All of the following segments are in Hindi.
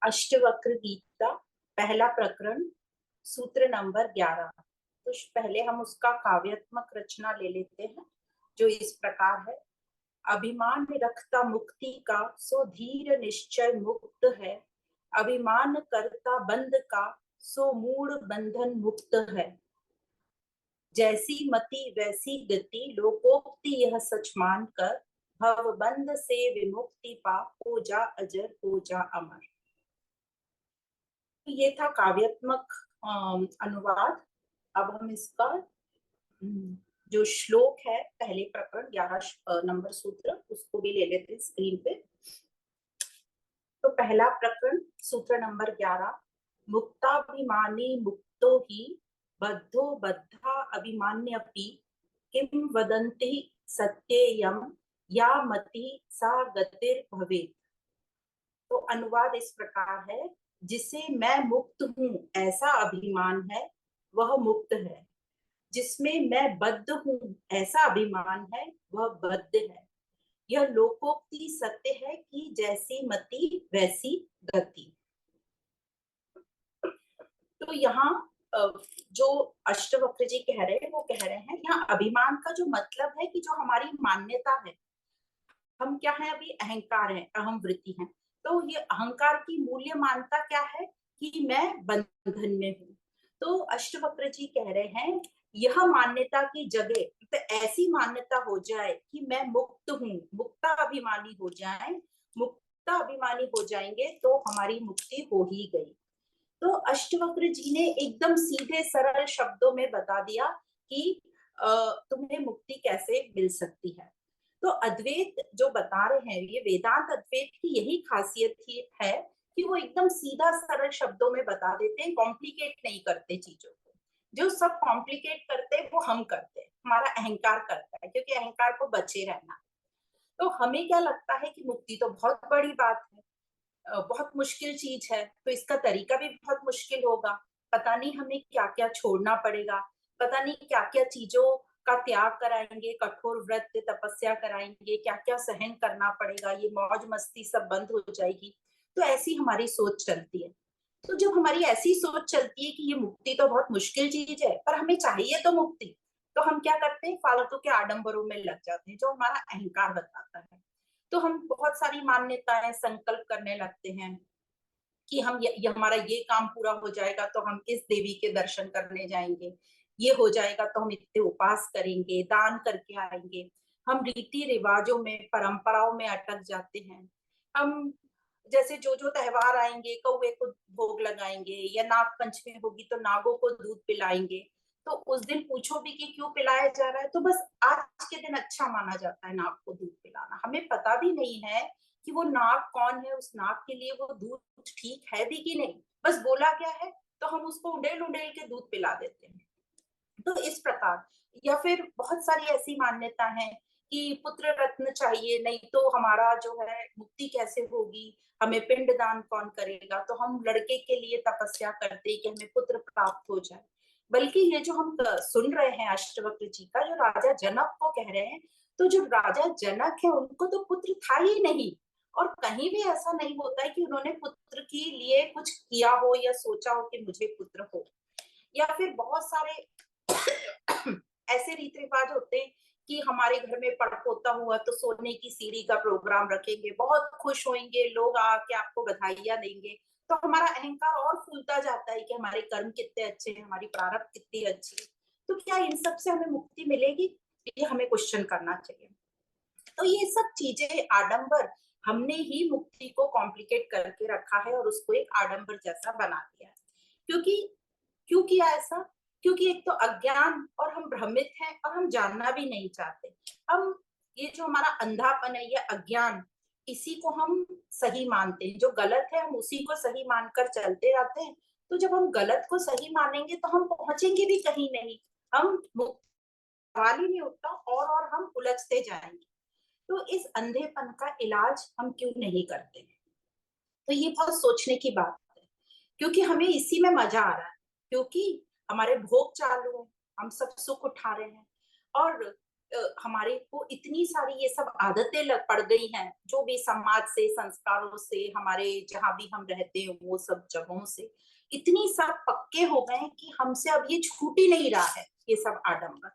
अष्टवक्र गीता पहला प्रकरण सूत्र नंबर 11। तो पहले हम उसका काव्यात्मक रचना ले लेते हैं जो इस प्रकार है। अभिमान रखता मुक्ति का सो धीर निश्चय मुक्त है। अभिमान करता बंध का सो मूढ़ बंधन मुक्त है। जैसी मति वैसी गति लोकोक्ति यह सच मान कर भव बंध से विमुक्ति पा हो जा अजर हो जा अमर। ये था काव्यात्मक अनुवाद। अब हम इसका जो श्लोक है पहले प्रकरण 11 नंबर सूत्र उसको भी ले लेते हैं स्क्रीन पे। तो पहला प्रकरण सूत्र नंबर 11। मुक्ताभिमानी मुक्तो ही बद्धो बद्धा अभिमान्यपि किम वदन्ति सत्येयम या मति सा गतिर् भवेत्। तो अनुवाद इस प्रकार है, जिसे मैं मुक्त हूँ ऐसा अभिमान है वह मुक्त है, जिसमें मैं बद्ध हूँ ऐसा अभिमान है वह बद्ध है। यह लोकोक्ति सत्य है कि जैसी मति वैसी गति। तो यहाँ जो अष्टवक्र जी कह रहे हैं वो कह रहे हैं यहाँ अभिमान का जो मतलब है कि जो हमारी मान्यता है, हम क्या है अभी अहंकार है, अहम वृत्ति है। तो ये अहंकार की मूल्य मानता क्या है कि मैं बंधन में हूँ। तो अष्टवक्र जी कह रहे हैं यह मान्यता की जगह तो ऐसी मान्यता हो जाए कि मैं मुक्त हूँ, मुक्ता अभिमानी हो जाए, मुक्ता अभिमानी हो जाएंगे तो हमारी मुक्ति हो ही गई। तो अष्टवक्र जी ने एकदम सीधे सरल शब्दों में बता दिया कि तुम्हें मुक्ति कैसे मिल सकती है। तो अद्वैत जो बता रहे हैं, ये वेदांत अद्वैत की यही खासियत ही है कि वो एकदम सीधा सरल शब्दों में बता देते हैं, कॉम्प्लिकेट नहीं करते चीजों को। जो सब कॉम्प्लिकेट करते हैं वो हम करते हैं, हमारा अहंकार करता है, क्योंकि अहंकार को बचे रहना। तो हमें क्या लगता है कि मुक्ति तो बहुत बड़ी बात है, बहुत मुश्किल चीज है, तो इसका तरीका भी बहुत मुश्किल होगा। पता नहीं हमें क्या क्या छोड़ना पड़ेगा, पता नहीं क्या क्या चीजों का त्याग कराएंगे, कठोर व्रत तपस्या कराएंगे, क्या क्या सहन करना पड़ेगा, ये मौज मस्ती सब बंद हो जाएगी। तो ऐसी हमारी सोच चलती है। तो जब हमारी ऐसी सोच चलती है कि ये मुक्ति तो बहुत मुश्किल चीज है पर हमें चाहिए तो मुक्ति, तो हम क्या करते हैं, फालतू के आडंबरों में लग जाते हैं जो हमारा अहंकार बताता है। तो हम बहुत सारी मान्यताएं संकल्प करने लगते हैं कि हम ये हमारा ये काम पूरा हो जाएगा तो हम इस देवी के दर्शन करने जाएंगे, ये हो जाएगा तो हम इतने उपास करेंगे, दान करके आएंगे। हम रीति रिवाजों में परंपराओं में अटक जाते हैं। हम जैसे जो जो त्योहार आएंगे कौवे को भोग लगाएंगे, या नाग पंचमी होगी तो नागों को दूध पिलाएंगे। तो उस दिन पूछो भी कि क्यों पिलाया जा रहा है, तो बस आज के दिन अच्छा माना जाता है नाग को दूध पिलाना। हमें पता भी नहीं है कि वो नाग कौन है, उस नाग के लिए वो दूध ठीक है भी कि नहीं, बस बोला क्या है तो हम उसको उड़ेल उड़ेल के दूध पिला देते हैं। तो इस प्रकार, या फिर बहुत सारी ऐसी मान्यता है कि पुत्र रत्न चाहिए, नहीं तो हमारा जो है मुक्ति कैसे होगी, हमें पिंड दान कौन करेगा। तो हम लड़के के लिए तपस्या करते हैं कि हमें पुत्र प्राप्त हो जाए। बल्कि ये जो हम सुन रहे हैं अष्टवक्र जी का, जो राजा जनक को कह रहे हैं, तो जो राजा जनक है उनको तो पुत्र था ही नहीं, और कहीं भी ऐसा नहीं होता है कि उन्होंने पुत्र के लिए कुछ किया हो या सोचा हो कि मुझे पुत्र हो। या फिर बहुत सारे ऐसे रीति रिवाज होते हैं कि हमारे घर में पड़पोता हुआ तो सोने की सीढ़ी का प्रोग्राम रखेंगे, बहुत खुश होंगे लोग आके आपको बधाइयां देंगे। तो हमारा अहंकार और फूलता जाता है कि हमारे कर्म कितने अच्छे हैं, हमारी प्रारब्ध कितनी अच्छी है। तो क्या इन सब से हमें मुक्ति मिलेगी, ये हमें क्वेश्चन करना चाहिए। तो ये सब चीजें आडंबर, हमने ही मुक्ति को कॉम्प्लिकेट करके रखा है और उसको एक आडंबर जैसा बना दिया है। क्योंकि क्यों किया ऐसा, क्योंकि एक तो अज्ञान और हम भ्रमित हैं और हम जानना भी नहीं चाहते। हम ये जो हमारा अंधापन है, ये अज्ञान, इसी को हम सही मानते हैं। जो गलत है हम उसी को सही मानकर चलते रहते हैं। तो जब हम गलत को सही मानेंगे तो हम पहुंचेंगे भी कहीं नहीं, हम सवाल ही नहीं उठता, और हम उलझते जाएंगे। तो इस अंधेपन का इलाज हम क्यों नहीं करते हैं? तो ये बहुत सोचने की बात है, क्योंकि हमें इसी में मजा आ रहा है, क्योंकि हमारे भोग चालू है, हम सब सुख उठा रहे हैं। और हमारे को इतनी सारी ये सब आदतें लग पड़ गई हैं, जो भी समाज से, संस्कारों से, हमारे जहां भी हम रहते हैं वो सब जगहों से इतनी सब पक्के हो गए हैं कि हमसे अब ये छूट ही नहीं रहा है ये सब आडंबर।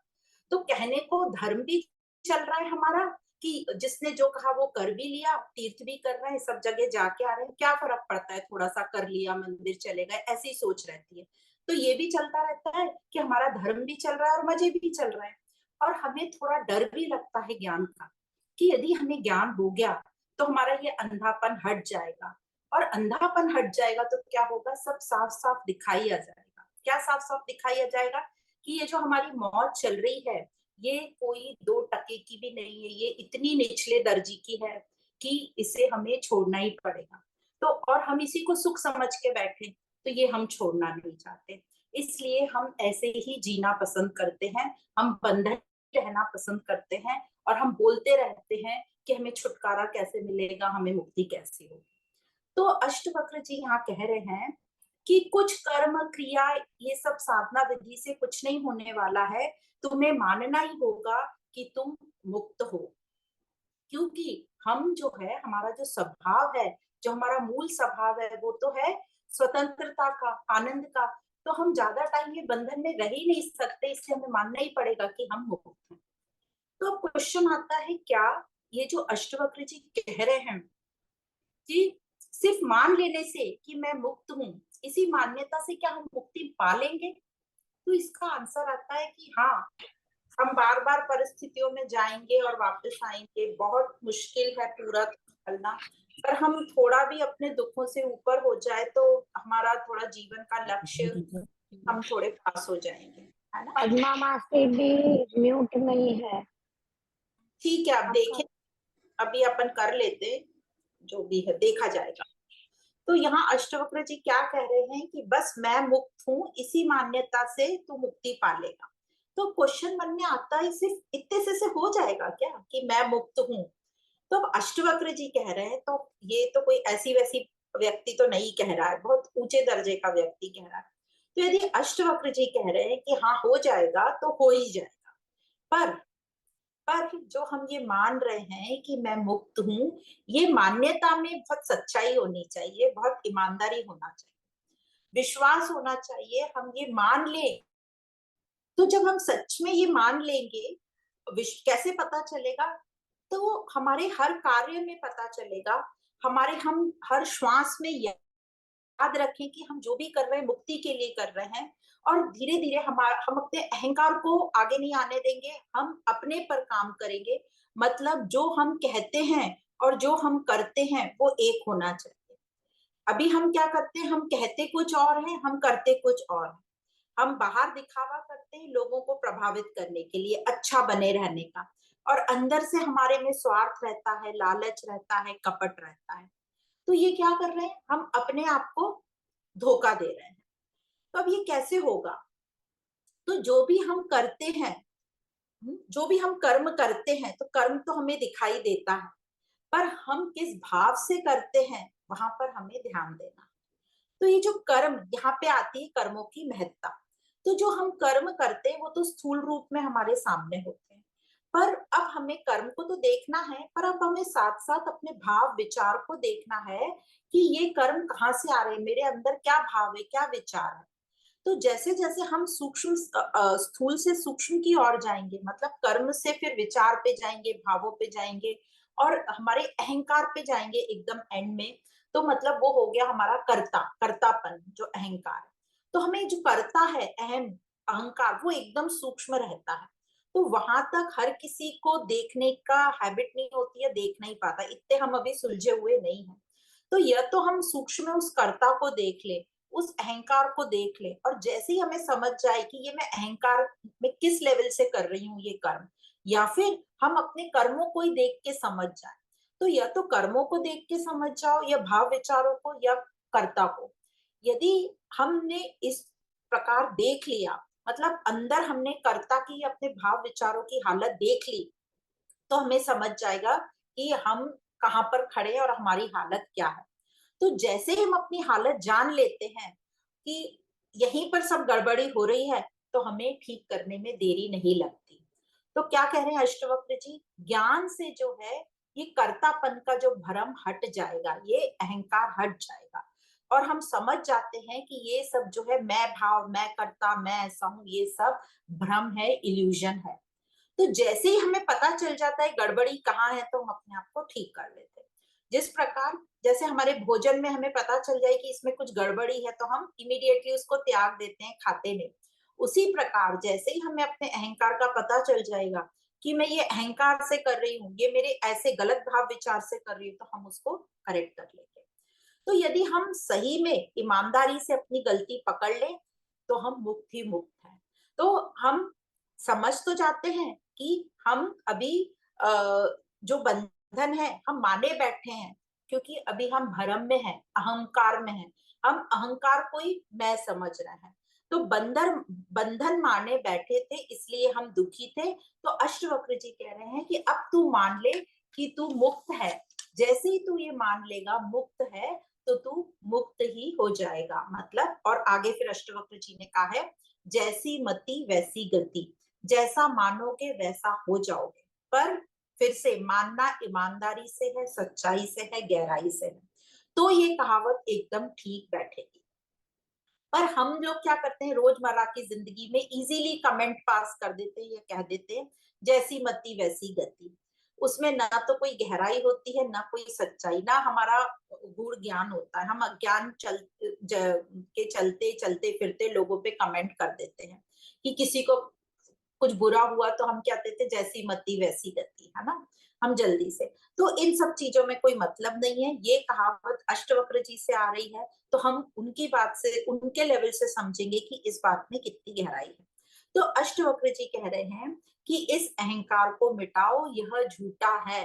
तो कहने को धर्म भी चल रहा है हमारा कि जिसने जो कहा वो कर भी लिया, तीर्थ भी कर रहे हैं, सब जगह जाके आ रहे हैं, क्या फर्क पड़ता है, थोड़ा सा कर लिया, मंदिर चले गए, ऐसी सोच रहती है। तो ये भी चलता रहता है कि हमारा धर्म भी चल रहा है और मजे भी चल रहे हैं। और हमें थोड़ा डर भी लगता है ज्ञान का, कि यदि हमें ज्ञान हो गया तो हमारा ये अंधापन हट जाएगा। और अंधापन हट जाएगा तो क्या होगा, सब साफ साफ दिखाई आ जाएगा। क्या साफ साफ दिखाई आ जाएगा, कि ये जो हमारी मौत चल रही है ये कोई 2 टके की भी नहीं है, ये इतनी निचले दर्जे की है कि इसे हमें छोड़ना ही पड़ेगा। तो और हम इसी को सुख समझ के बैठे, तो ये हम छोड़ना नहीं चाहते। इसलिए हम ऐसे ही जीना पसंद करते हैं, हम बंधन रहना पसंद करते हैं, और हम बोलते रहते हैं कि हमें छुटकारा कैसे मिलेगा, हमें मुक्ति कैसे होगी। तो अष्टवक्र जी यहाँ कह रहे हैं कि कुछ कर्म क्रिया ये सब साधना विधि से कुछ नहीं होने वाला है, तुम्हें मानना ही होगा कि तुम मुक्त हो। क्योंकि हम जो है, हमारा जो स्वभाव है, जो हमारा मूल स्वभाव है, वो तो है स्वतंत्रता का, आनंद का। तो हम ज्यादा टाइम ये बंधन में रह ही नहीं सकते, इसलिए हमें मानना ही पड़ेगा कि हम मुक्त हैं। तो अब क्वेश्चन आता है, क्या ये जो अष्टवक्र जी कह रहे हैं कि सिर्फ मान लेने से कि मैं मुक्त हूँ, इसी मान्यता से क्या हम मुक्ति पा लेंगे? तो इसका आंसर आता है कि हाँ, हम बार बार परिस्थितियों में जाएंगे और वापस आएंगे, बहुत मुश्किल है पूरा चलना। पर हम थोड़ा भी अपने दुखों से ऊपर हो जाए तो हमारा थोड़ा जीवन का लक्ष्य, हम थोड़े पास हो जाएंगे, है ना। पद्मा मासी भी म्यूट नहीं है ठीक है, अब आपका। देखें, अभी अपन कर लेते, जो भी है देखा जाएगा। तो यहाँ अष्टवक्र जी क्या कह रहे हैं कि बस मैं मुक्त हूँ, इसी मान्यता से तू मुक्ति पा लेगा। तो क्वेश्चन मन में आता है, सिर्फ इतने से हो जाएगा क्या कि मैं मुक्त हूँ? तो अब अष्टवक्र जी कह रहे हैं, तो ये तो कोई ऐसी वैसी व्यक्ति तो नहीं कह रहा है, बहुत ऊंचे दर्जे का व्यक्ति कह रहा है। तो यदि अष्टवक्र जी कह रहे हैं कि हाँ हो जाएगा, तो हो ही जाएगा। पर पर जो हम ये मान रहे हैं कि मैं मुक्त हूँ, ये मान्यता में बहुत सच्चाई होनी चाहिए, बहुत ईमानदारी होना चाहिए, विश्वास होना चाहिए, हम ये मान ले। तो जब हम सच में ये मान लेंगे, कैसे पता चलेगा? तो हमारे हर कार्य में पता चलेगा, हमारे हम हर श्वास में याद रखें कि हम जो भी कर रहे हैं मुक्ति के लिए कर रहे हैं। और धीरे धीरे हम अपने अहंकार को आगे नहीं आने देंगे, हम अपने पर काम करेंगे। मतलब जो हम कहते हैं और जो हम करते हैं वो एक होना चाहिए। अभी हम क्या करते हैं, हम कहते कुछ और हैं, हम करते कुछ और हैं। हम बाहर दिखावा करते हैं लोगों को प्रभावित करने के लिए, अच्छा बने रहने का, और अंदर से हमारे में स्वार्थ रहता है, लालच रहता है, कपट रहता है। तो ये क्या कर रहे हैं, हम अपने आप को धोखा दे रहे हैं। तो अब ये कैसे होगा? तो जो भी हम करते हैं, जो भी हम कर्म करते हैं, तो कर्म तो हमें दिखाई देता है, पर हम किस भाव से करते हैं वहां पर हमें ध्यान देना। तो ये जो कर्म, यहाँ पे आती है कर्मों की महत्ता। तो जो हम कर्म करते हैं वो तो स्थूल रूप में हमारे सामने होते हैं, पर अब हमें कर्म को तो देखना है, पर अब हमें साथ साथ अपने भाव विचार को देखना है कि ये कर्म कहाँ से आ रहे हैं, मेरे अंदर क्या भाव है, क्या विचार है। तो जैसे जैसे हम सूक्ष्म स्थूल से सूक्ष्म की ओर जाएंगे, मतलब कर्म से फिर विचार पे जाएंगे, भावों पे जाएंगे, और हमारे अहंकार पे जाएंगे एकदम एंड में। तो मतलब वो हो गया हमारा कर्तापन, जो अहंकार है। तो हमें जो कर्ता है, अहंकार, वो एकदम सूक्ष्म रहता है। तो वहां तक हर किसी को देखने का हैबिट नहीं होती है, देख नहीं पाता, इतने हम अभी सुलझे हुए नहीं है। तो यह तो हम सूक्ष्म उस कर्ता को देख ले, उस अहंकार को देख ले, और जैसे ही हमें समझ जाए कि ये मैं अहंकार में किस लेवल से कर रही हूँ ये कर्म, या फिर हम अपने कर्मों को ही देख के समझ जाए। तो या तो कर्मों को देख के समझ जाओ, या भाव विचारों को, या कर्ता को। यदि हमने इस प्रकार देख लिया, मतलब अंदर हमने कर्ता की अपने भाव विचारों की हालत देख ली, तो हमें समझ जाएगा कि हम कहाँ पर खड़े हैं और हमारी हालत क्या है। तो जैसे ही हम अपनी हालत जान लेते हैं कि यहीं पर सब गड़बड़ी हो रही है, तो हमें ठीक करने में देरी नहीं लगती। तो क्या कह रहे हैं अष्टवक्र जी, ज्ञान से जो है ये कर्तापन का जो भ्रम हट जाएगा, ये अहंकार हट जाएगा, और हम समझ जाते हैं कि ये सब जो है मैं भाव, मैं करता, मैं ऐसा हूं, ये सब भ्रम है, इल्यूजन है। तो जैसे ही हमें पता चल जाता है गड़बड़ी कहाँ है, तो हम अपने आप को ठीक कर लेते हैं। जिस प्रकार जैसे हमारे भोजन में हमें पता चल जाए कि इसमें कुछ गड़बड़ी है, तो हम इमीडिएटली उसको त्याग देते हैं, खाते नहीं। उसी प्रकार जैसे ही हमें अपने अहंकार का पता चल जाएगा कि मैं ये अहंकार से कर रही हूँ, ये मेरे ऐसे गलत भाव विचार से कर रही हूँ, तो हम उसको करेक्ट कर लेंगे। तो यदि हम सही में ईमानदारी से अपनी गलती पकड़ लें, तो हम मुक्त ही मुक्त हैं। तो हम समझ तो जाते हैं कि हम अभी जो बंधन है हम माने बैठे हैं, क्योंकि अभी हम भ्रम में हैं, अहंकार में हैं। हम अहंकार को ही मैं समझ रहे हैं। तो बंधन माने बैठे थे, इसलिए हम दुखी थे। तो अष्टवक्र जी कह रहे हैं कि अब तू मान ले कि तू मुक्त है। जैसे ही तू ये मान लेगा मुक्त है, तो तू मुक्त ही हो जाएगा। मतलब, और आगे फिर अष्टवक्र जी ने कहा है, जैसी मति वैसी गति, जैसा मानोगे वैसा हो जाओगे। पर फिर से मानना ईमानदारी से है, सच्चाई से है, गहराई से है, तो ये कहावत एकदम ठीक बैठेगी। पर हम लोग क्या करते हैं, रोजमर्रा की जिंदगी में इजीली कमेंट पास कर देते हैं, या कह देते हैं जैसी मति वैसी गति। उसमें ना तो कोई गहराई होती है, ना कोई सच्चाई, ना हमारा गूढ़ ज्ञान होता है। हम अज्ञान के चलते चलते फिरते लोगों पे कमेंट कर देते हैं कि किसी को कुछ बुरा हुआ तो हम क्या कहते हैं, जैसी मति वैसी गति, है ना, हम जल्दी से। तो इन सब चीजों में कोई मतलब नहीं है। ये कहावत अष्टवक्र जी से आ रही है, तो हम उनकी बात से, उनके लेवल से समझेंगे कि इस बात में कितनी गहराई है। तो अष्टवक्र जी कह रहे हैं कि इस अहंकार को मिटाओ, यह झूठा है।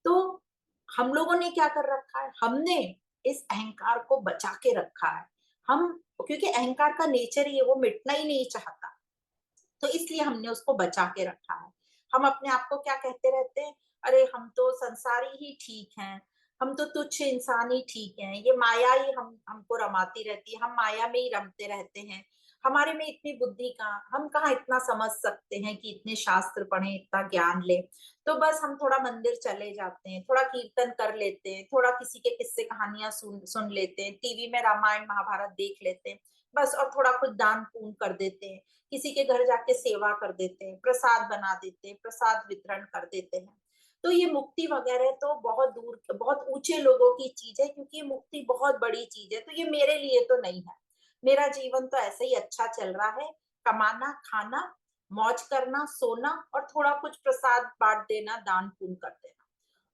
तो हम लोगों ने क्या कर रखा है, हमने इस अहंकार को बचा के रखा है। हम, क्योंकि अहंकार का नेचर ही है, वो मिटना ही नहीं चाहता, तो इसलिए हमने उसको बचा के रखा है। हम अपने आप को क्या कहते रहते हैं, अरे हम तो संसारी ही ठीक हैं, हम तो तुच्छ इंसान ही ठीक हैं, ये माया ही हमको रमाती रहती है, हम माया में ही रमते रहते हैं, हमारे में इतनी बुद्धि कहाँ, हम कहाँ इतना समझ सकते हैं कि इतने शास्त्र पढ़े, इतना ज्ञान ले। तो बस हम थोड़ा मंदिर चले जाते हैं, थोड़ा कीर्तन कर लेते हैं, थोड़ा किसी के किस्से कहानियां सुन सुन लेते हैं, टीवी में रामायण महाभारत देख लेते हैं बस, और थोड़ा कुछ दान पुण्य कर देते हैं, किसी के घर जाके सेवा कर देते हैं, प्रसाद बना देते हैं, प्रसाद वितरण कर देते हैं। तो ये मुक्ति वगैरह तो बहुत दूर, बहुत ऊंचे लोगों की चीज है, क्योंकि ये मुक्ति बहुत बड़ी चीज है, तो ये मेरे लिए तो नहीं है। मेरा जीवन तो ऐसे ही अच्छा चल रहा है, कमाना, खाना, मौज करना, सोना, और थोड़ा कुछ प्रसाद बांट देना, दान पुण्य कर देना,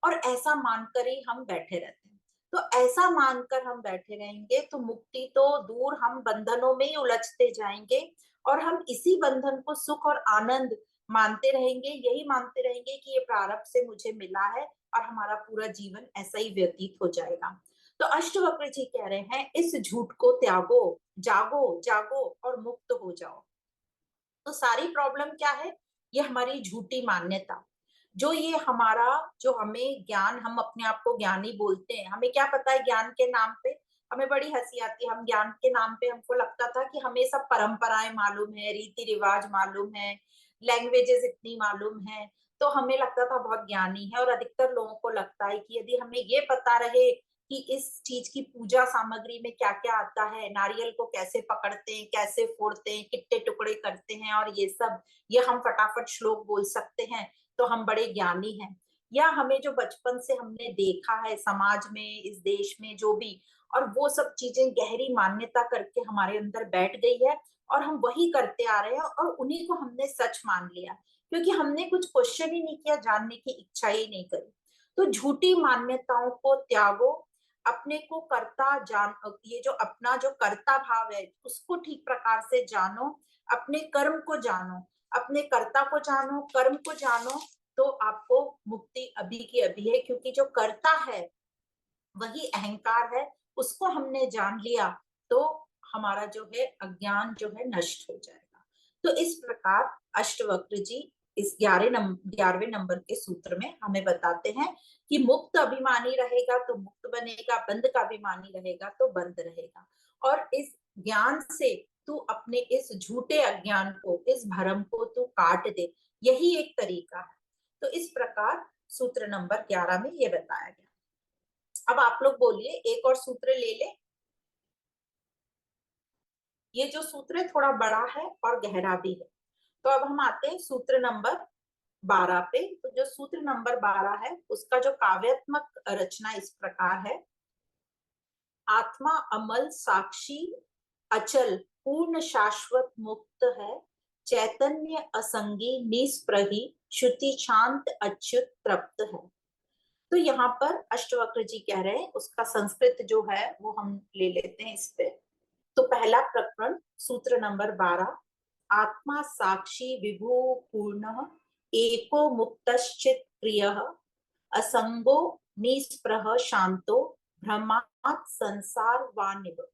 और ऐसा मानकर ही हम बैठे रहते हैं। तो ऐसा मानकर हम बैठे रहेंगे तो मुक्ति तो दूर, हम बंधनों में ही उलझते जाएंगे, और हम इसी बंधन को सुख और आनंद मानते रहेंगे, यही मानते रहेंगे कि ये प्रारब्ध से मुझे मिला है, और हमारा पूरा जीवन ऐसा ही व्यतीत हो जाएगा। तो अष्टवक्र जी कह रहे हैं, इस झूठ को त्यागो, जागो जागो और मुक्त हो जाओ। तो सारी प्रॉब्लम क्या है, ये हमारी झूठी मान्यता, जो ये हमारा, जो हमें ज्ञान, हम अपने आप को ज्ञानी बोलते हैं, हमें क्या पता है ज्ञान के नाम पे, हमें बड़ी हंसी आती है। हम ज्ञान के नाम पे, हमको लगता था कि हमें सब परंपराएं मालूम है, रीति रिवाज मालूम है, लैंग्वेजेस इतनी मालूम है, तो हमें लगता था बहुत ज्ञानी है। और अधिकतर लोगों को लगता है कि यदि हमें ये पता रहे कि इस चीज की पूजा सामग्री में क्या क्या आता है, नारियल को कैसे पकड़ते हैं, कैसे फोड़ते हैं, कितने टुकड़े करते हैं, और ये सब, ये हम फटाफट श्लोक बोल सकते हैं, तो हम बड़े ज्ञानी हैं। या हमें जो बचपन से हमने देखा है समाज में, इस देश में जो भी, और वो सब चीजें गहरी मान्यता करके हमारे अंदर बैठ गई है, और हम वही करते आ रहे हैं, और उन्हीं को हमने सच मान लिया, क्योंकि हमने कुछ क्वेश्चन ही नहीं किया, जानने की इच्छा ही नहीं करी। तो झूठी मान्यताओं को त्यागो, अपने को कर्ता जान, ये जो अपना जो कर्ता भाव है उसको ठीक प्रकार से जानो, अपने कर्म को जानो, अपने कर्ता को जानो, कर्म को जानो, तो आपको मुक्ति अभी की अभी है। क्योंकि जो कर्ता है वही अहंकार है, उसको हमने जान लिया, तो हमारा जो है अज्ञान जो है नष्ट हो जाएगा। तो इस प्रकार अष्टवक्र जी इस 11वें नंबर के सूत्र में हमें बताते हैं कि मुक्त अभिमानी रहेगा तो मुक्त बनेगा, बंध का अभिमानी रहेगा तो बंध रहेगा। और इस ज्ञान से तू अपने इस झूठे अज्ञान को, इस भ्रम को तू काट दे, यही एक तरीका है। तो इस प्रकार सूत्र नंबर 11 में ये बताया गया। अब आप लोग बोलिए, एक और सूत्र ले ले। ये जो सूत्र है थोड़ा बड़ा है और गहरा भी है। तो अब हम आते हैं सूत्र नंबर 12 पे। तो जो सूत्र नंबर 12 है उसका जो काव्यात्मक रचना इस प्रकार है। आत्मा अमल साक्षी अचल पूर्ण शाश्वत मुक्त है, चैतन्य असंगी निस्प्रही श्रुति शांत अच्युत तृप्त है। तो यहाँ पर अष्टवक्र जी कह रहे हैं, उसका संस्कृत जो है वो हम ले लेते हैं इस पे। तो पहला प्रकरण सूत्र नंबर 12। आत्मा साक्षी विभु पूर्ण एको मुक्तश्चित प्रिय असंगो निस्पृह शांतो ब्रह्मात् संसार वानिव।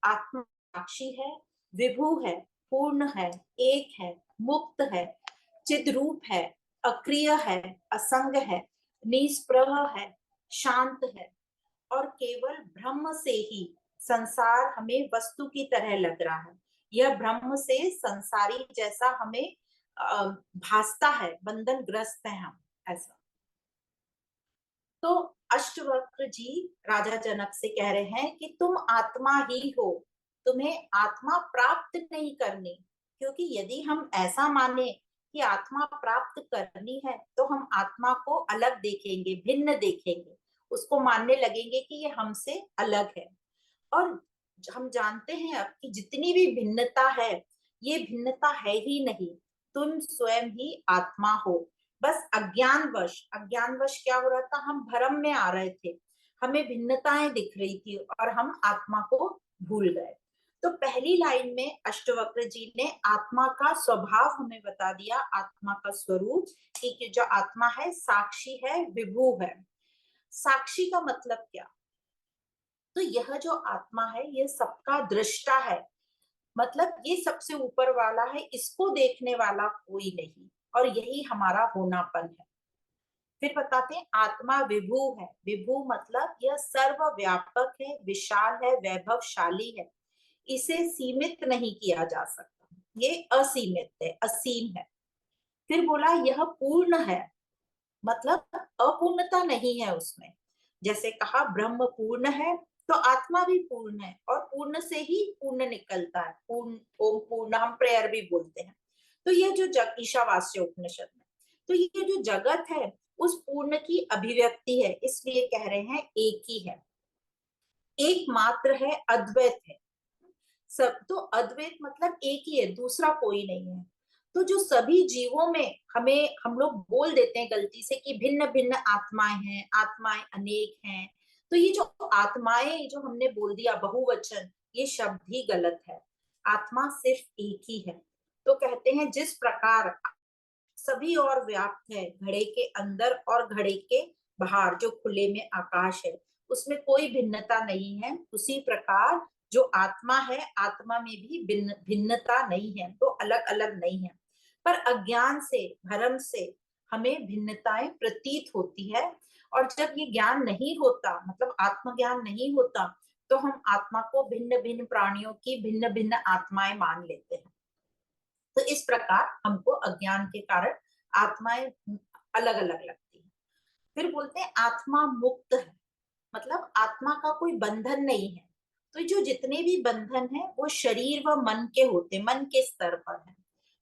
आत्मा साक्षी है, विभु है, पूर्ण है, एक है, मुक्त है, चिद्रूप है, अक्रिय है, असंग है, निस्पृह है, शांत है, और केवल ब्रह्म से ही संसार हमें वस्तु की तरह लग रहा है। यह ब्रह्म से संसारी जैसा हमें भासता है, बंधन ग्रस्त है हम, ऐसा। तो अष्टवक्र जी राजा जनक से कह रहे हैं कि तुम आत्मा ही हो, तुम्हें आत्मा प्राप्त नहीं करनी। क्योंकि यदि हम ऐसा माने कि आत्मा प्राप्त करनी है तो हम आत्मा को अलग देखेंगे, भिन्न देखेंगे, उसको मानने लगेंगे कि ये हमसे अलग है। और हम जानते हैं अब कि जितनी भी भिन्नता है, ये भिन्नता है ही नहीं, तुम स्वयं ही आत्मा हो। बस अज्ञानवश क्या हो रहा था, हम भ्रम में आ रहे थे, हमें भिन्नताएं दिख रही थी और हम आत्मा को भूल गए। तो पहली लाइन में अष्टवक्र जी ने आत्मा का स्वभाव हमें बता दिया, आत्मा का स्वरूप, कि जो आत्मा है साक्षी है, विभु है। साक्षी का मतलब क्या? तो यह जो आत्मा है ये सबका दृष्टा है, मतलब ये सबसे ऊपर वाला है, इसको देखने वाला कोई नहीं, और यही हमारा होनापन है। फिर बताते हैं आत्मा विभु है। विभु मतलब यह सर्वव्यापक है, विशाल है, वैभवशाली है, इसे सीमित नहीं किया जा सकता, ये असीमित है, असीम है। फिर बोला यह पूर्ण है, मतलब अपूर्णता नहीं है उसमें। जैसे कहा ब्रह्म पूर्ण है, तो आत्मा भी पूर्ण है, और पूर्ण से ही पूर्ण निकलता है, पूर्ण ओम पूर्ण हम प्रेयर भी बोलते हैं। तो ये जो जग ईशावास्य उपनिषद में, तो ये जो जगत है उस पूर्ण की अभिव्यक्ति है, इसलिए कह रहे हैं एक ही है, एक मात्र है, अद्वैत है। सब तो अद्वैत मतलब एक ही है, दूसरा कोई नहीं है। तो जो सभी जीवों में हमें हम लोग बोल देते हैं गलती से कि भिन्न भिन्न आत्माएं हैं, आत्माएं अनेक हैं, तो ये जो आत्माएं जो हमने बोल दिया बहुवचन, ये शब्द ही गलत है। आत्मा सिर्फ एक ही है। तो कहते हैं जिस प्रकार सभी और व्याप्त है, घड़े के अंदर और घड़े के बाहर जो खुले में आकाश है, उसमें कोई भिन्नता नहीं है, उसी प्रकार जो आत्मा है, आत्मा में भी भिन्नता नहीं है, तो अलग अलग नहीं है। पर अज्ञान से, भ्रम से हमें भिन्नताएं प्रतीत होती है, और जब ये ज्ञान नहीं होता, मतलब आत्मज्ञान नहीं होता, तो हम आत्मा को भिन्न भिन्न प्राणियों की भिन्न भिन्न आत्माएं मान लेते हैं। तो इस प्रकार हमको अज्ञान के कारण आत्माएं अलग अलग लगती है। फिर बोलते हैं आत्मा मुक्त है, मतलब आत्मा का कोई बंधन नहीं है। तो जो जितने भी बंधन है वो शरीर व मन के होते, मन के स्तर पर है।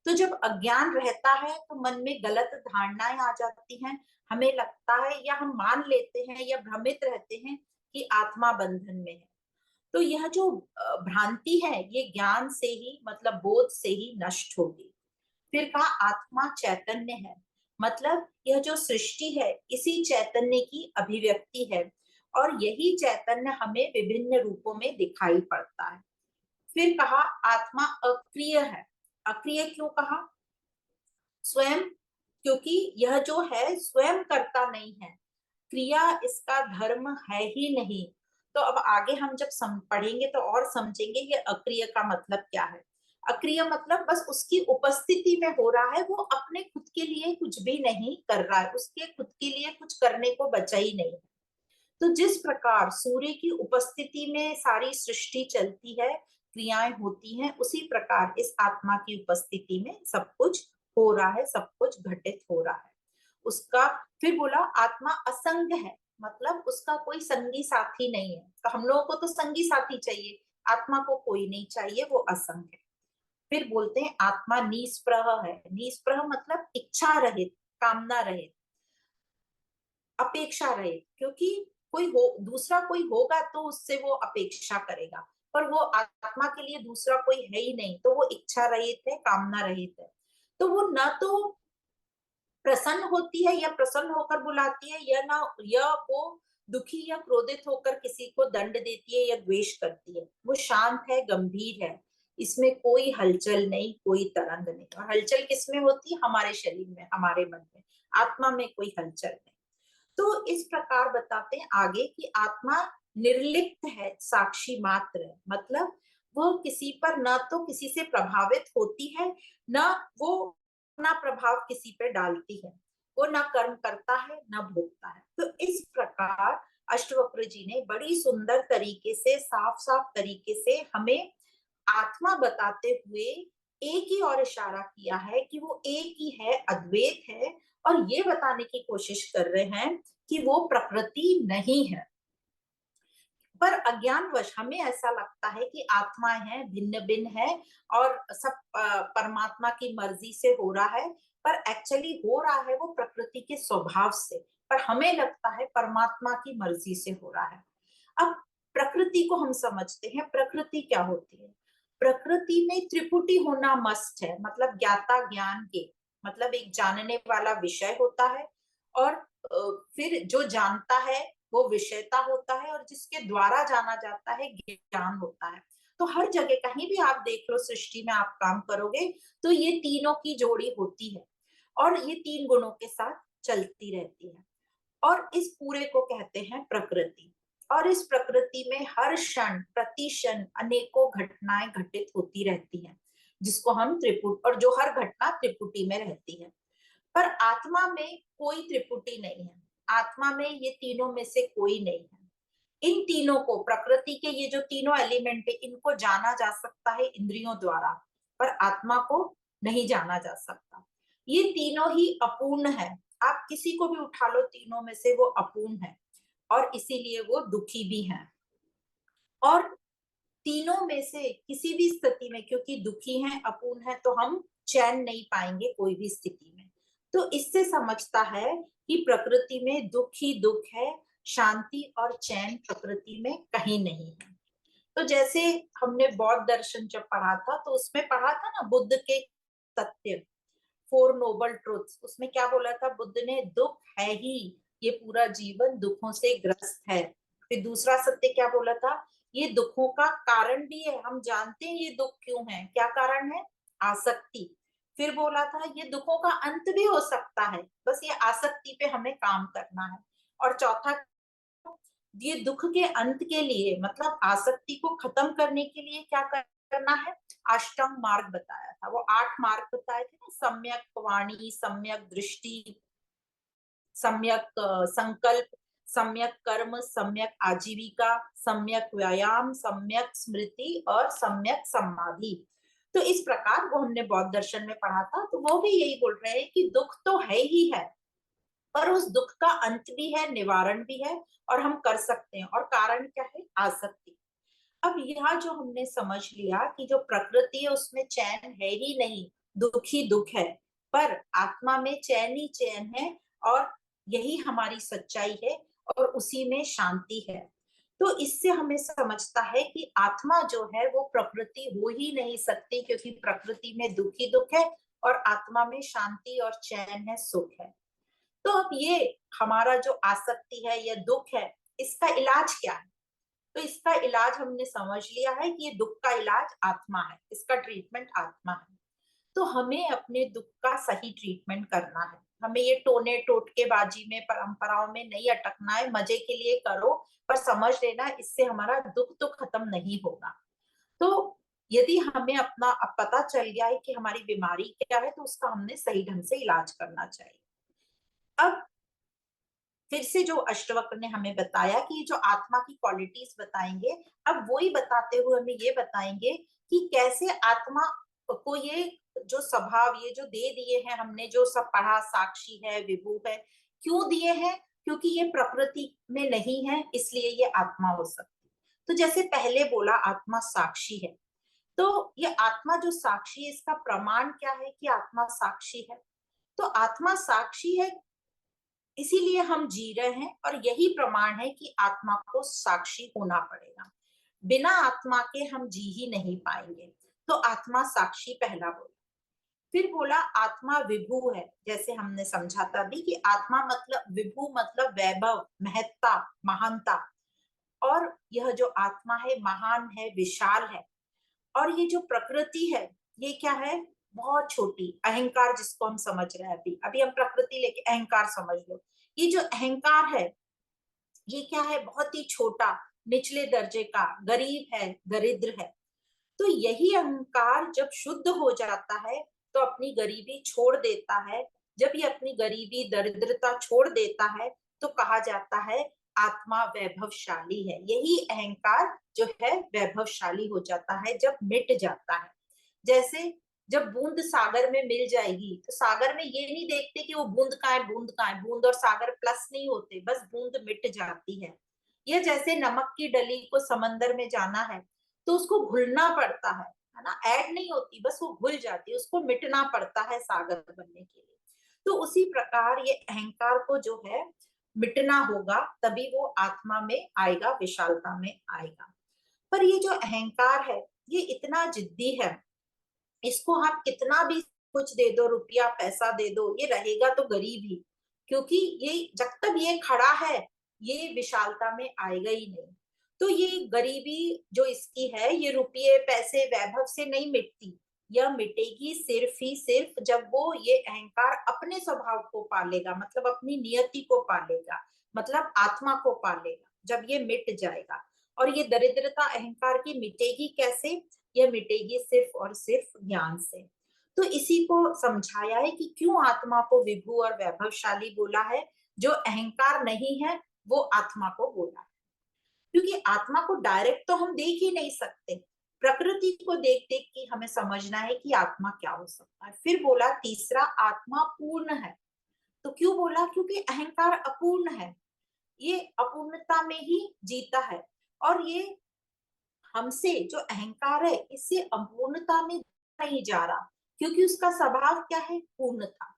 तो जब अज्ञान रहता है तो मन में गलत धारणाएं आ जाती हैं, हमें लगता है या हम मान लेते हैं या भ्रमित रहते हैं कि आत्मा बंधन में है। तो यह जो भ्रांति है ये ज्ञान से ही, मतलब बोध से ही नष्ट होगी। फिर कहा आत्मा चैतन्य है, मतलब यह जो सृष्टि है इसी चैतन्य की अभिव्यक्ति है, और यही चैतन्य हमें विभिन्न रूपों में दिखाई पड़ता है। फिर कहा आत्मा अक्रिय है। अक्रिय क्यों कहा? स्वयं, क्योंकि यह जो है स्वयं करता नहीं है, क्रिया इसका धर्म है ही नहीं। तो अब आगे हम जब पढ़ेंगे तो और समझेंगे ये अक्रिय का मतलब क्या है। अक्रिय मतलब बस उसकी उपस्थिति में हो रहा है, वो अपने खुद के लिए कुछ भी नहीं कर रहा है, उसके खुद के लिए कुछ करने को बचा ही नहीं है। तो जिस प्रकार सूर्य की उपस्थिति में सारी सृष्टि चलती है, क्रियाएं होती हैं, उसी प्रकार इस आत्मा की उपस्थिति में सब कुछ हो रहा है, सब कुछ घटित हो रहा है उसका। फिर बोला आत्मा असंग है, मतलब उसका कोई संगी साथी नहीं है। तो हम लोगों को तो संगी साथी चाहिए, आत्मा को कोई नहीं चाहिए, वो असंग है। फिर बोलते हैं आत्मा निस्पृह है। निस्पृह मतलब इच्छा रहित, कामना रहित, अपेक्षा रहित, क्योंकि कोई हो, दूसरा कोई होगा तो उससे वो अपेक्षा करेगा, पर वो आत्मा के लिए दूसरा कोई है ही नहीं, तो वो इच्छा रहित है, कामना रहित है। तो वो न तो प्रसन्न होती है या प्रसन्न होकर बुलाती है, या ना या वो दुखी या क्रोधित होकर किसी को दंड देती है या द्वेष करती है। वो शांत है, गंभीर है, इसमें कोई हलचल नहीं, कोई तरंग नहीं। और हलचल किसमें होती है? हमारे शरीर में, हमारे मन में। आत्मा में कोई हलचल नहीं। तो इस प्रकार बताते हैं आगे कि आत्मा निर्लिप्त है, साक्षी मात्र है, मतलब वो किसी पर न तो किसी से प्रभावित होती है, न वो अपना प्रभाव किसी पे डालती है। वो न कर्म करता है, न भोगता है। तो इस प्रकार अष्टवक्र जी ने बड़ी सुंदर तरीके से, साफ साफ तरीके से हमें आत्मा बताते हुए एक ही और इशारा किया है कि वो एक ही है, अद्वैत है। और ये बताने की कोशिश कर रहे हैं कि वो प्रकृति नहीं है। पर अज्ञानवश हमें ऐसा लगता है कि आत्माएं हैं, भिन्न भिन्न है, और सब परमात्मा की मर्जी से हो रहा है। पर एक्चुअली हो रहा है वो प्रकृति के स्वभाव से, पर हमें लगता है परमात्मा की मर्जी से हो रहा है। अब प्रकृति को हम समझते हैं। प्रकृति क्या होती है? प्रकृति में त्रिपुटी होना मस्ट है, मतलब ज्ञाता ज्ञान के, मतलब एक जानने वाला विषय होता है, और फिर जो जानता है वो विषयता होता है, और जिसके द्वारा जाना जाता है ज्ञान होता है। तो हर जगह कहीं भी आप देख लो, सृष्टि में आप काम करोगे तो ये तीनों की जोड़ी होती है, और ये तीन गुणों के साथ चलती रहती है। और इस पूरे को कहते हैं प्रकृति। और इस प्रकृति में हर क्षण प्रति क्षण अनेकों घटनाएं घटित होती रहती हैं, जिसको हम त्रिपुट, और जो हर घटना त्रिपुटी में रहती है। पर आत्मा में कोई त्रिपुटी नहीं है। आत्मा में ये तीनों में से कोई नहीं है। इन तीनों को, प्रकृति के ये जो तीनों एलिमेंट है, इनको जाना जा सकता है इंद्रियों द्वारा, पर आत्मा को नहीं जाना जा सकता। ये तीनों ही अपूर्ण है। आप किसी को भी उठा लो, तीनों में से वो अपूर्ण है, और इसीलिए वो दुखी भी है। और तीनों में से किसी भी स्थिति में, क्योंकि दुखी हैं, अपूर्ण है, तो हम चैन नहीं पाएंगे कोई भी स्थिति में। तो इससे समझता है कि प्रकृति में दुख ही दुख है, शांति और चैन प्रकृति में कहीं नहीं है। तो जैसे हमने बौद्ध दर्शन जब पढ़ा था, तो उसमें पढ़ा था ना बुद्ध के सत्य, फोर नोबल ट्रुथ्स। उसमें क्या बोला था बुद्ध ने? दुख है ही, ये पूरा जीवन दुखों से ग्रस्त है। फिर दूसरा सत्य क्या बोला था? ये दुखों का कारण भी है, हम जानते हैं ये दुख क्यों है, क्या कारण है? आसक्ति। फिर बोला था ये दुखों का अंत भी हो सकता है, बस ये आसक्ति पे हमें काम करना है। और चौथा, ये दुख के अंत के लिए, मतलब आसक्ति को खत्म करने के लिए क्या करना है? अष्टम मार्ग बताया था, वो 8 मार्ग बताए थे ना, सम्यक वाणी, सम्यक दृष्टि, सम्यक संकल्प, सम्यक कर्म, सम्यक आजीविका, सम्यक व्यायाम, सम्यक स्मृति और सम्यक समाधि। तो इस प्रकार वो हमने बौद्ध दर्शन में पढ़ा था। तो वो भी यही बोल रहे हैं कि दुख तो है ही है, पर उस दुख का अंत भी है, निवारण भी है, और हम कर सकते हैं। और कारण क्या है? आसक्ति। अब यहाँ जो हमने समझ लिया कि जो प्रकृति है उसमें चैन है ही नहीं, दुख ही दुख है, पर आत्मा में चैन ही चैन है, और यही हमारी सच्चाई है, और उसी में शांति है। तो इससे हमें समझता है कि आत्मा जो है वो प्रकृति हो ही नहीं सकती, क्योंकि प्रकृति में दुख ही दुख है, और आत्मा में शांति और चैन है, सुख है। तो अब ये हमारा जो आसक्ति है या दुख है, इसका इलाज क्या है? तो इसका इलाज हमने समझ लिया है कि ये दुख का इलाज आत्मा है, इसका ट्रीटमेंट आत्मा है। तो हमें अपने दुख का सही ट्रीटमेंट करना है। हमें ये टोने टोटकेबाजी में, परंपराओं में नहीं अटकना है। मजे के लिए करो, पर समझ लेना इससे हमारा दुख तो खत्म नहीं होगा। तो यदि हमें अपना अब पता चल गया है कि हमारी बीमारी क्या है, तो उसका हमने सही ढंग से इलाज करना चाहिए। अब फिर से जो अष्टवक्र ने हमें बताया कि जो आत्मा की क्वालिटीज बताएंगे, अब वही बताते हुए हमें ये बताएंगे कि कैसे आत्मा को ये जो स्वभाव ये जो दे दिए हैं हमने, जो सब पढ़ा, साक्षी है, विभू है, क्यों दिए हैं? क्योंकि ये प्रकृति में नहीं है, इसलिए ये आत्मा हो सकती है। तो जैसे पहले बोला आत्मा साक्षी है, तो ये आत्मा जो साक्षी है, इसका प्रमाण क्या है कि आत्मा साक्षी है? तो आत्मा साक्षी है, इसीलिए हम जी रहे हैं, और यही प्रमाण है कि आत्मा को साक्षी होना पड़ेगा। बिना आत्मा के हम जी ही नहीं पाएंगे। तो आत्मा साक्षी पहला बोला। फिर बोला आत्मा विभू है, जैसे हमने समझा था भी कि आत्मा मतलब विभू मतलब वैभव, महत्ता, महानता। और यह जो आत्मा है महान है, विशाल है। और ये जो प्रकृति है, ये क्या है? बहुत छोटी, अहंकार जिसको हम समझ रहे हैं अभी अभी हम प्रकृति लेके अहंकार समझ लो। ये जो अहंकार है, ये क्या है? बहुत ही छोटा, निचले दर्जे का, गरीब है, दरिद्र है। तो यही अहंकार जब शुद्ध हो जाता है तो अपनी गरीबी छोड़ देता है। जब ये अपनी गरीबी, दरिद्रता छोड़ देता है तो कहा जाता है आत्मा वैभवशाली है। यही अहंकार जो है वैभवशाली हो जाता है जब मिट जाता है। जैसे जब बूंद सागर में मिल जाएगी तो सागर में ये नहीं देखते कि वो बूंद का है, बूंद का है, बूंद और सागर प्लस नहीं होते, बस बूंद मिट जाती है। ये जैसे नमक की डली को समंदर में जाना है तो उसको घुलना पड़ता है ना, ऐड नहीं होती, बस वो घुल जाती है, उसको मिटना पड़ता है सागर बनने के लिए। तो उसी प्रकार ये अहंकार को जो है मिटना होगा, तभी वो आत्मा में आएगा, विशालता में आएगा। पर ये जो अहंकार है, ये इतना जिद्दी है, इसको आप कितना भी कुछ दे दो, रुपया पैसा दे दो, ये रहेगा तो गरीब ही। क्योंकि ये जब तक ये खड़ा है, ये विशालता में आएगा ही नहीं। तो ये गरीबी जो इसकी है, ये रुपये पैसे वैभव से नहीं मिटती। यह मिटेगी सिर्फ ही सिर्फ जब वो ये अहंकार अपने स्वभाव को पालेगा, मतलब अपनी नियति को पालेगा, मतलब आत्मा को पालेगा, जब ये मिट जाएगा। और ये दरिद्रता अहंकार की मिटेगी कैसे? यह मिटेगी सिर्फ और सिर्फ ज्ञान से। तो इसी को समझाया है कि क्यों आत्मा को विभू और वैभवशाली बोला है। जो अहंकार नहीं है वो आत्मा को बोला है, क्योंकि आत्मा को डायरेक्ट तो हम देख ही नहीं सकते। प्रकृति को देख देख के हमें समझना है कि आत्मा क्या हो सकता है। फिर बोला तीसरा, आत्मा पूर्ण है। तो क्यों बोला? क्योंकि अहंकार अपूर्ण है, ये अपूर्णता में ही जीता है। और ये हमसे जो अहंकार है, इससे अपूर्णता में नहीं जा रहा, क्योंकि उसका स्वभाव क्या है? पूर्णता।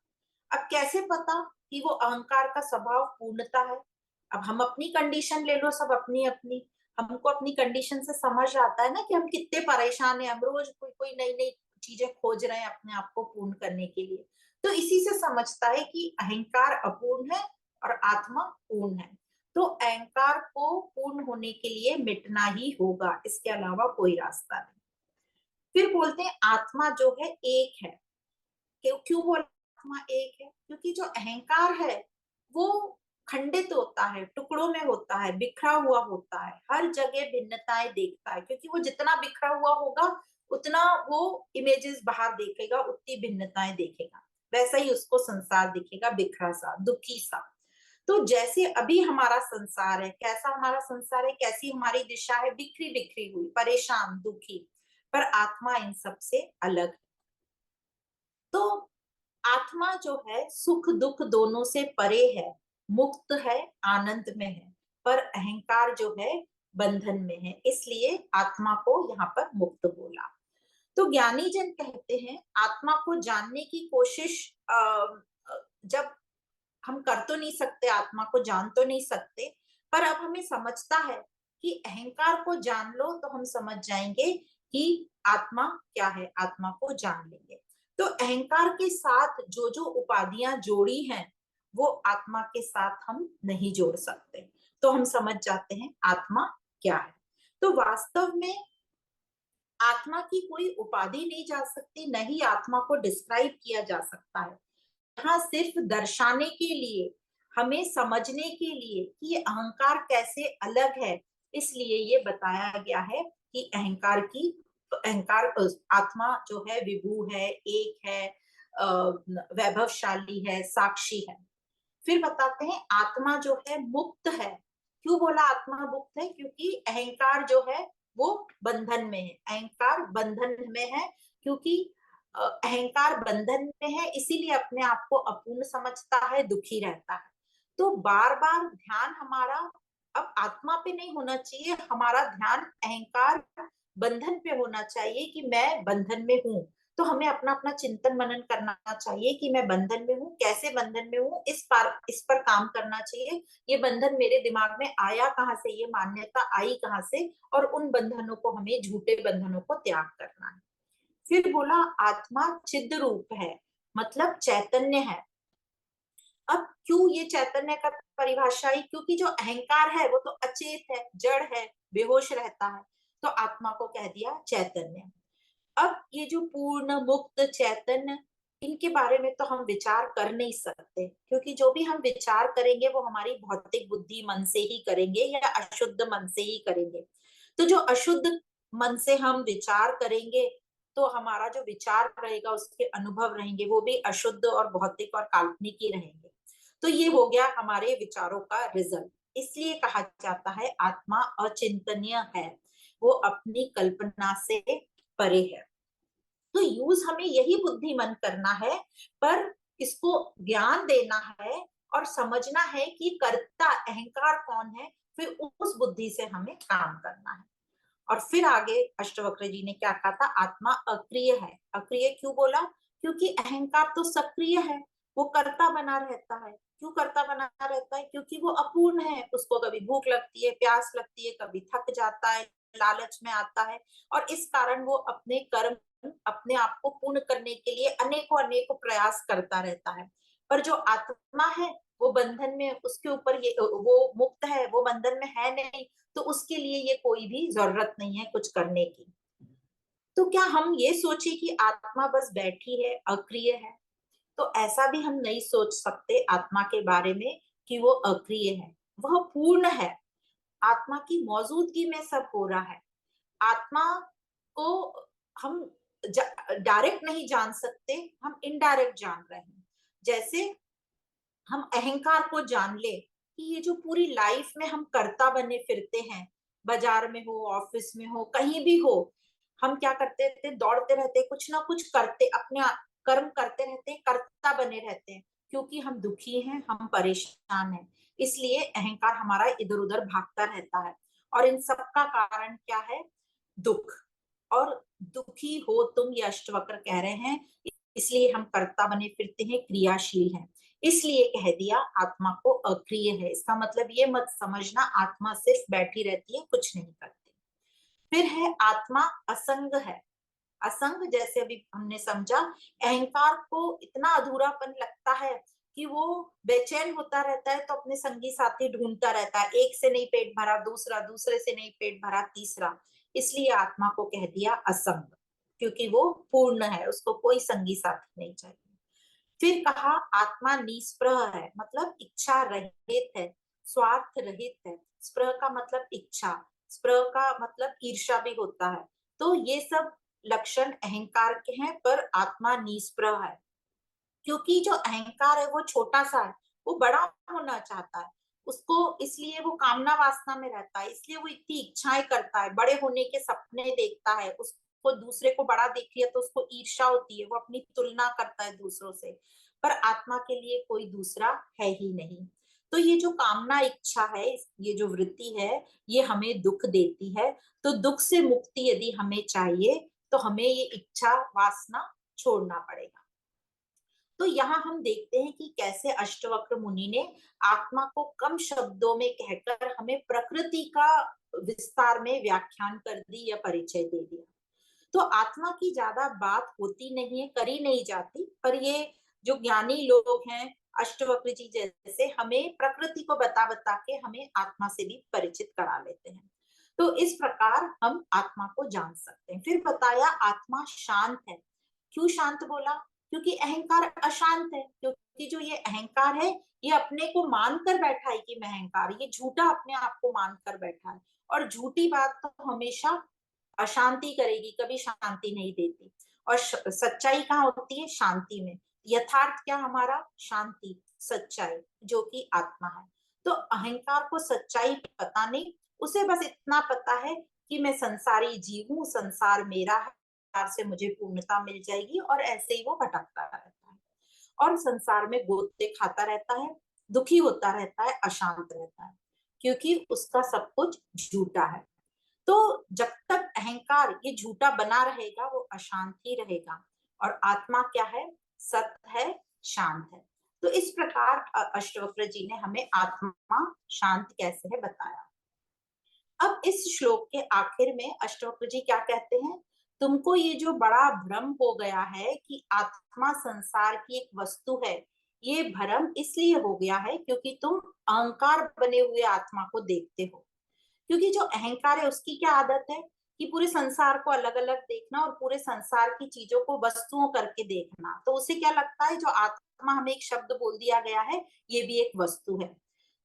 अब कैसे पता कि वो अहंकार का स्वभाव पूर्णता है? अब हम अपनी कंडीशन ले लो, सब अपनी अपनी, हमको अपनी कंडीशन से समझ आता है ना कि हम कितने परेशान हैं। हम रोज कोई कोई नई नई चीजें खोज रहे हैं अपने आप को पूर्ण करने के लिए। तो इसी से समझता है कि अहंकार अपूर्ण है और आत्मा पूर्ण है। तो अहंकार को पूर्ण होने के लिए मिटना ही होगा, इसके अलावा कोई रास्ता नहीं। फिर बोलते हैं आत्मा जो है एक है। क्यों क्यों बोला आत्मा एक है? क्योंकि जो अहंकार है वो खंडित होता है, टुकड़ों में होता है, बिखरा हुआ होता है, हर जगह भिन्नताएं देखता है, क्योंकि वो जितना बिखरा हुआ होगा उतना वो इमेजेस बाहर देखेगा, उतनी भिन्नताएं देखेगा, वैसा ही उसको संसार दिखेगा, बिखरा सा, दुखी सा। तो जैसे अभी हमारा संसार है, कैसा हमारा संसार है, कैसी हमारी दिशा है, बिखरी बिखरी हुई, परेशान, दुखी। पर आत्मा इन सब से अलग है। तो आत्मा जो है सुख दुख दोनों से परे है, मुक्त है, आनंद में है। पर अहंकार जो है बंधन में है, इसलिए आत्मा को यहाँ पर मुक्त बोला। तो ज्ञानी जन कहते हैं आत्मा को जानने की कोशिश जब हम कर तो नहीं सकते, आत्मा को जान तो नहीं सकते, पर अब हमें समझता है कि अहंकार को जान लो तो हम समझ जाएंगे कि आत्मा क्या है, आत्मा को जान लेंगे। तो अहंकार के साथ जो जो उपाधियां जोड़ी हैं वो आत्मा के साथ हम नहीं जोड़ सकते। तो हम समझ जाते हैं आत्मा क्या है। तो वास्तव में आत्मा की कोई उपाधि नहीं जा सकती, न ही आत्मा को डिस्क्राइब किया जा सकता है। यहाँ सिर्फ दर्शाने के लिए, हमें समझने के लिए कि ये अहंकार कैसे अलग है, इसलिए ये बताया गया है कि अहंकार की, अहंकार आत्मा जो है विभू है, एक है, वैभवशाली है, साक्षी है। फिर बताते हैं आत्मा जो है मुक्त है। क्यों बोला आत्मा मुक्त है? क्योंकि अहंकार जो है वो बंधन में है, अहंकार बंधन में है, क्योंकि अहंकार बंधन में है, इसीलिए अपने आप को अपूर्ण समझता है, दुखी रहता है। तो बार बार ध्यान हमारा अब आत्मा पे नहीं होना चाहिए, हमारा ध्यान अहंकार बंधन पे होना चाहिए कि मैं बंधन में हूँ। तो हमें अपना अपना चिंतन मनन करना चाहिए कि मैं बंधन में हूँ, कैसे बंधन में हूँ, इस पर काम करना चाहिए। ये बंधन मेरे दिमाग में आया कहाँ से, ये मान्यता आई कहाँ से, और उन बंधनों को, हमें झूठे बंधनों को त्याग करना है। फिर बोला आत्मा चिद रूप है, मतलब चैतन्य है। अब क्यों ये चैतन्य का परिभाषा है? क्योंकि जो अहंकार है वो तो अचेत है, जड़ है, बेहोश रहता है, तो आत्मा को कह दिया चैतन्य। अब ये जो पूर्ण मुक्त चैतन्य, इनके बारे में तो हम विचार कर नहीं सकते, क्योंकि जो भी हम विचार करेंगे वो हमारी भौतिक बुद्धि मन से ही करेंगे या अशुद्ध मन से ही करेंगे। तो जो अशुद्ध मन से हम विचार करेंगे, तो हमारा जो विचार रहेगा, उसके अनुभव रहेंगे, वो भी अशुद्ध और भौतिक और काल्पनिक ही रहेंगे। तो ये हो गया हमारे विचारों का रिजल्ट। इसलिए कहा जाता है आत्मा अचिंतनीय है, वो अपनी कल्पना से परे है। तो यूज हमें यही बुद्धिमन करना है, पर इसको ज्ञान देना है और समझना है कि कर्ता अहंकार कौन है, फिर उस बुद्धि से हमें काम करना है। और फिर आगे अष्टवक्र जी ने क्या कहा था, आत्मा अक्रिय है। अक्रिय क्यों बोला? क्योंकि अहंकार तो सक्रिय है, वो कर्ता बना रहता है। क्यों कर्ता बना रहता है? क्योंकि वो अपूर्ण है, उसको कभी भूख लगती है, प्यास लगती है, कभी थक जाता है, लालच में आता है, और इस कारण वो अपने कर्म, अपने आप को पूर्ण करने के लिए अनेकों अनेकों प्रयास करता रहता है। पर जो आत्मा है वो बंधन में, उसके ऊपर ये, वो मुक्त है, वो बंधन में है नहीं, तो उसके लिए ये कोई भी जरूरत नहीं है कुछ करने की। तो क्या हम ये सोचे कि आत्मा बस बैठी है, अक्रिय है? तो ऐसा भी हम नहीं सोच सकते आत्मा के बारे में कि वो अक्रिय है। वह पूर्ण है, आत्मा की मौजूदगी में सब हो रहा है। आत्मा को हम डायरेक्ट नहीं जान सकते, हम इनडायरेक्ट जान रहे हैं। जैसे हम अहंकार को जान ले कि ये जो पूरी लाइफ में हम कर्ता बने फिरते हैं, बाजार में हो, ऑफिस में हो, कहीं भी हो, हम क्या करते रहते, दौड़ते रहते, कुछ ना कुछ करते, अपने कर्म करते रहते, कर्ता बने रहते हैं, क्योंकि हम दुखी हैं, हम परेशान हैं। इसलिए अहंकार हमारा इधर उधर भागता रहता है। और इन सब का कारण क्या है? दुख। और दुखी हो तुम, ये अष्टवक्र कह रहे हैं, इसलिए हम कर्ता बने फिरते हैं, क्रियाशील हैं। इसलिए कह दिया आत्मा को अक्रिय है। इसका मतलब ये मत समझना आत्मा सिर्फ बैठी रहती है, कुछ नहीं करती। फिर है आत्मा असंग है। असंग, जैसे अभी हमने समझा, अहंकार को इतना अधूरापन लगता है कि वो बेचैन होता रहता है, तो अपने संगी साथी ढूंढता रहता है, एक से नहीं पेट भरा, दूसरा, दूसरे से नहीं पेट भरा, तीसरा। इसलिए आत्मा को कह दिया असंग, क्योंकि वो पूर्ण है, उसको कोई संगी साथी नहीं चाहिए। फिर कहा आत्मा निस्पृह है, मतलब इच्छा रहित है, स्वार्थ रहित है। स्पृह का मतलब इच्छा, स्पृह का मतलब ईर्ष्या भी होता है। तो ये सब लक्षण अहंकार के हैं, पर आत्मा निस्पृह है। क्योंकि जो अहंकार है वो छोटा सा है, वो बड़ा होना चाहता है, उसको, इसलिए वो कामना वासना में रहता है, इसलिए वो इतनी इच्छाएं करता है, बड़े होने के सपने देखता है, उसको दूसरे को बड़ा देख लिया तो उसको ईर्ष्या होती है, वो अपनी तुलना करता है दूसरों से। पर आत्मा के लिए कोई दूसरा है ही नहीं। तो ये जो कामना इच्छा है, ये जो वृत्ति है, ये हमें दुख देती है। तो दुख से मुक्ति यदि हमें चाहिए, तो हमें ये इच्छा वासना छोड़ना पड़ेगा। तो यहाँ हम देखते हैं कि कैसे अष्टवक्र मुनि ने आत्मा को कम शब्दों में कहकर हमें प्रकृति का विस्तार में व्याख्यान कर दी या परिचय दे दिया। तो आत्मा की ज्यादा बात होती नहीं है, करी नहीं जाती, पर ये जो ज्ञानी लोग हैं, अष्टवक्र जी जैसे, हमें प्रकृति को बता बता के हमें आत्मा से भी परिचित करा लेते हैं। तो इस प्रकार हम आत्मा को जान सकते हैं। फिर बताया आत्मा शांत है। क्यों शांत बोला? क्योंकि अहंकार अशांत है, क्योंकि जो ये अहंकार है, ये अपने को मानकर बैठा है कि मैं अहंकार, ये झूठा अपने आप को मानकर बैठा है। और झूठी बात तो हमेशा अशांति करेगी, कभी शांति नहीं देती। और सच्चाई कहाँ होती है? शांति में। यथार्थ क्या हमारा? शांति, सच्चाई, जो कि आत्मा है। तो अहंकार को सच्चाई पता नहीं, उसे बस इतना पता है कि मैं संसारी जीव हूँ, संसार मेरा है, संसार से मुझे पूर्णता मिल जाएगी, और ऐसे ही वो भटकता रहता है और संसार में गोते खाता रहता है, दुखी होता रहता है, अशांत रहता है, क्योंकि उसका सब कुछ झूठा है। तो जब तक अहंकार ये झूठा बना रहेगा वो अशांत ही रहेगा, और आत्मा क्या है? सत्य है, शांत है। तो इस प्रकार अष्टवक्र जी ने हमें आत्मा शांत कैसे है बताया। अब इस श्लोक के आखिर में अष्टवक्र जी क्या कहते हैं? तुमको ये जो बड़ा भ्रम हो गया है कि आत्मा संसार की एक वस्तु है, ये भ्रम इसलिए हो गया है क्योंकि तुम अहंकार बने हुए आत्मा को देखते हो। क्योंकि जो अहंकार है उसकी क्या आदत है कि पूरे संसार को अलग अलग देखना और पूरे संसार की चीजों को वस्तुओं करके देखना। तो उसे क्या लगता है, जो आत्मा हमें एक शब्द बोल दिया गया है ये भी एक वस्तु है।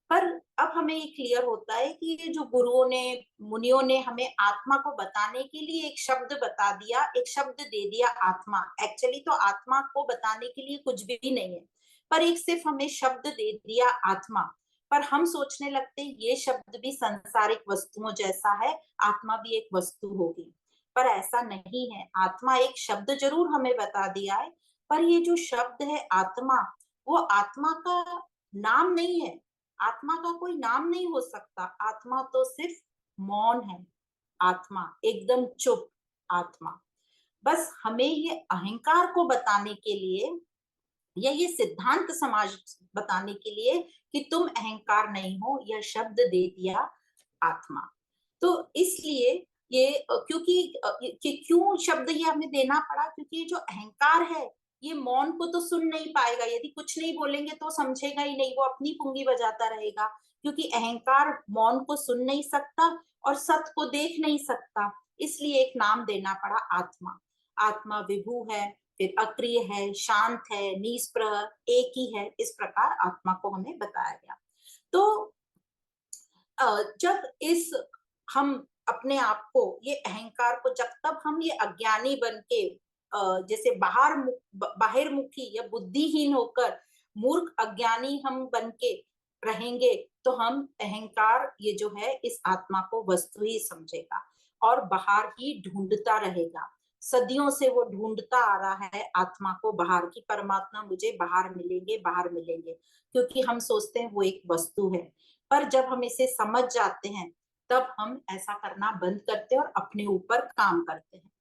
पर अब हमें ये क्लियर होता है कि ये जो गुरुओं ने, मुनियों ने हमें आत्मा को बताने के लिए एक शब्द बता दिया, एक शब्द दे दिया आत्मा। एक्चुअली तो आत्मा को बताने के लिए कुछ भी नहीं है, पर एक सिर्फ हमें शब्द दे दिया आत्मा। पर हम सोचने लगते हैं ये शब्द भी संसारिक वस्तुओं जैसा है, आत्मा भी एक वस्तु होगी। पर ऐसा नहीं है। आत्मा एक शब्द जरूर हमें बता दिया है, पर ये जो शब्द है आत्मा, वो आत्मा का नाम नहीं है। आत्मा का कोई नाम नहीं हो सकता। आत्मा तो सिर्फ मौन है। आत्मा एकदम चुप। आत्मा बस हमें ये अहंकार को बताने के लिए, या ये सिद्धांत समाज बताने के लिए कि तुम अहंकार नहीं हो, यह शब्द दे दिया आत्मा। तो इसलिए ये क्यों शब्द ये हमें देना पड़ा? क्योंकि ये जो अहंकार है ये मौन को तो सुन नहीं पाएगा। यदि कुछ नहीं बोलेंगे तो समझेगा ही नहीं, वो अपनी पुंगी बजाता रहेगा। क्योंकि अहंकार मौन को सुन नहीं सकता और सत्य को देख नहीं सकता, इसलिए एक नाम देना पड़ा आत्मा। आत्मा विभू है, फिर अक्रिय है, शांत है, निष्प्रह, एक ही है। इस प्रकार आत्मा को हमें बताया गया। तो जब इस हम अपने आप को, ये अहंकार को, जब तक हम ये अज्ञानी बन के जैसे बाहिर्मुखी या बुद्धिहीन होकर मूर्ख अज्ञानी हम बन के रहेंगे, तो हम अहंकार ये जो है इस आत्मा को वस्तु ही समझेगा और बाहर ही ढूंढता रहेगा। सदियों से वो ढूंढता आ रहा है आत्मा को बाहर, की परमात्मा मुझे बाहर मिलेंगे, बाहर मिलेंगे, क्योंकि हम सोचते हैं वो एक वस्तु है। पर जब हम इसे समझ जाते हैं तब हम ऐसा करना बंद करते हैं और अपने ऊपर काम करते हैं।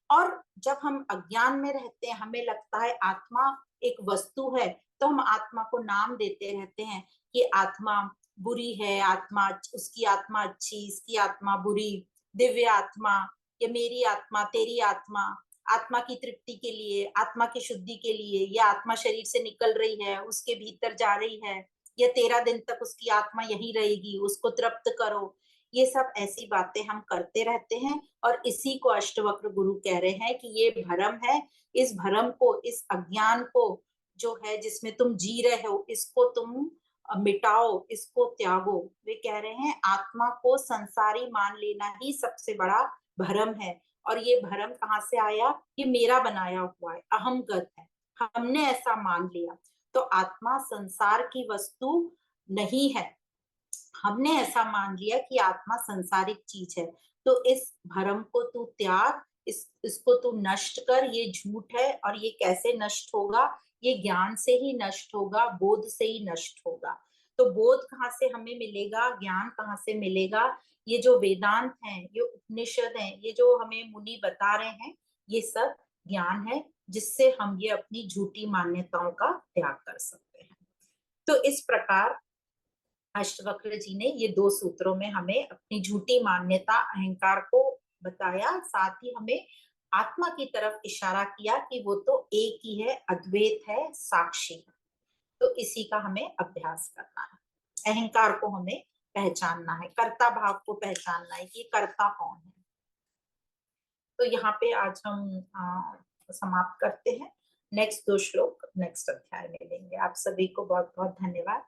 और जब हम अज्ञान में रहते हैं, हमें लगता है आत्मा एक वस्तु है, तो हम आत्मा को नाम देते रहते हैं कि आत्मा बुरी है, आत्मा, उसकी आत्मा अच्छी, इसकी आत्मा बुरी, दिव्य आत्मा, या मेरी आत्मा, तेरी आत्मा, आत्मा की तृप्ति के लिए, आत्मा की शुद्धि के लिए, या आत्मा शरीर से निकल रही है, उसके भीतर जा रही है, या 13 दिन तक उसकी आत्मा यही रहेगी, उसको तृप्त करो। ये सब ऐसी बातें हम करते रहते हैं, और इसी को अष्टवक्र गुरु कह रहे हैं कि ये भ्रम है। इस भ्रम को, इस अज्ञान को जो है जिसमें तुम जी रहे हो, इसको तुम मिटाओ, इसको त्यागो। वे कह रहे हैं आत्मा को संसारी मान लेना ही सबसे बड़ा भ्रम है। और ये भ्रम कहाँ से आया? ये मेरा बनाया हुआ है, अहमगत है, हमने ऐसा मान लिया। तो आत्मा संसार की वस्तु नहीं है, हमने ऐसा मान लिया कि आत्मा संसारिक चीज है। तो इस भ्रम को तू त्याग, इसको तू नष्ट कर। ये झूठ है, और ये कैसे नष्ट होगा? ये ज्ञान से ही नष्ट होगा, बोध से ही नष्ट होगा। तो बोध कहाँ से हमें मिलेगा? ज्ञान कहाँ से मिलेगा? ये जो वेदांत है, ये उपनिषद है, ये जो हमें मुनि बता रहे हैं, ये सब ज्ञान है जिससे हम ये अपनी झूठी मान्यताओं का त्याग कर सकते हैं। तो इस प्रकार अष्टवक्र जी ने ये 2 सूत्रों में हमें अपनी झूठी मान्यता, अहंकार को बताया, साथ ही हमें आत्मा की तरफ इशारा किया कि वो तो एक ही है, अद्वैत है, साक्षी है। तो इसी का हमें अभ्यास करना है। अहंकार को हमें पहचानना है, कर्ता भाव को पहचानना है कि कर्ता कौन है। तो यहाँ पे आज हम समाप्त करते हैं। नेक्स्ट 2 श्लोक नेक्स्ट अध्याय में लेंगे। आप सभी को बहुत बहुत धन्यवाद।